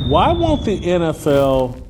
Why won't the NFL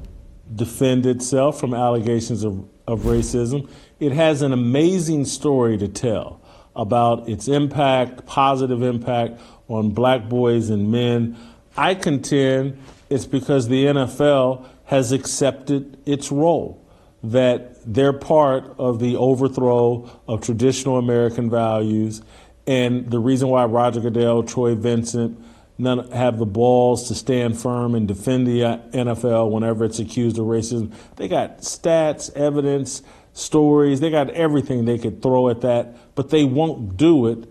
defend itself from allegations of racism? It has an amazing story to tell about its impact, positive impact on black boys and men. I contend it's because the NFL has accepted its role, that they're part of the overthrow of traditional American values. And the reason why Roger Goodell, Troy Vincent, none have the balls to stand firm and defend the NFL whenever it's accused of racism. They got stats, evidence, stories. They got everything they could throw at that, but they won't do it.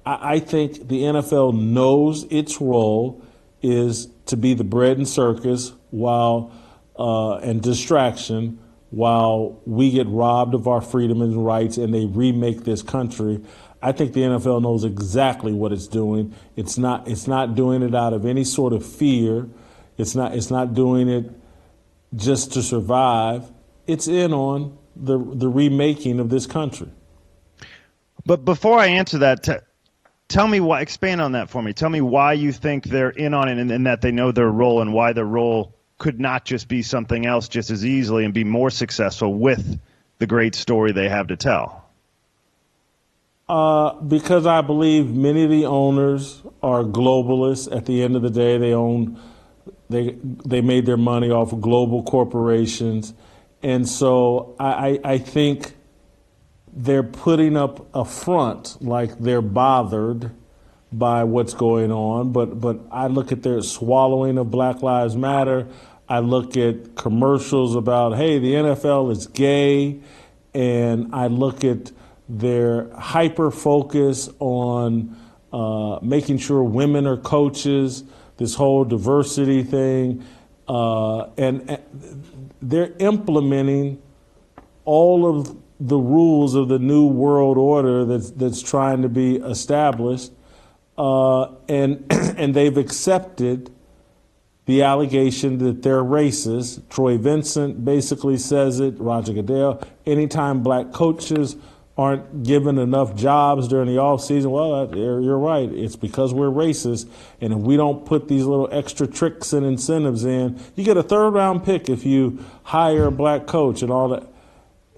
I think the NFL knows its role is to be the bread and circus and distraction while we get robbed of our freedom and rights and they remake this country. I think the NFL knows exactly what it's doing. It's not doing it out of any sort of fear. It's not doing it just to survive. It's in on the remaking of this country. But before I answer that, tell me why. Expand on that for me. Tell me why you think they're in on it and that they know their role and why their role could not just be something else just as easily and be more successful with the great story they have to tell. Because I believe many of the owners are globalists. At the end of the day, they made their money off of global corporations. And so I think they're putting up a front like they're bothered by what's going on. But I look at their swallowing of Black Lives Matter. I look at commercials about, hey, the NFL is gay. And I look at their hyper focus on making sure women are coaches, this whole diversity thing, and they're implementing all of the rules of the new world order that's trying to be established, and they've accepted the allegation that they're racist. Troy Vincent basically says it, Roger Goodell. Anytime black coaches aren't given enough jobs during the offseason, well, you're right. It's because we're racist. And if we don't put these little extra tricks and incentives in, you get a third-round pick if you hire a black coach and all that,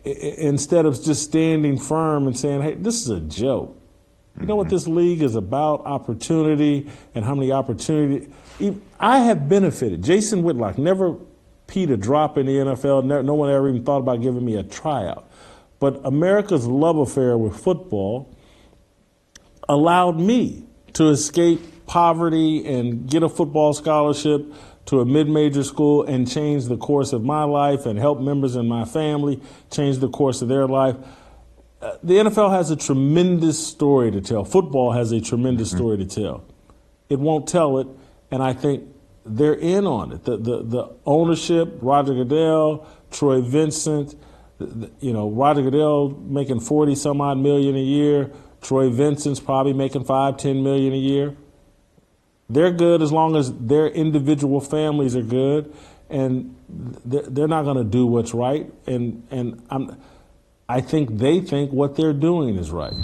instead of just standing firm and saying, hey, this is a joke. You know what this league is about? Opportunity and how many opportunities. I have benefited. Jason Whitlock never peed a drop in the NFL. No one ever even thought about giving me a tryout. But America's love affair with football allowed me to escape poverty and get a football scholarship to a mid-major school and change the course of my life and help members in my family change the course of their life. The NFL has a tremendous story to tell. Football has a tremendous story to tell. It won't tell it, and I think they're in on it. The ownership, Roger Goodell, Troy Vincent, Roger Goodell making 40 some odd million a year. Troy Vincent's probably making $5-10 million a year. They're good as long as their individual families are good, and they're not going to do what's right. And I think they think what they're doing is right.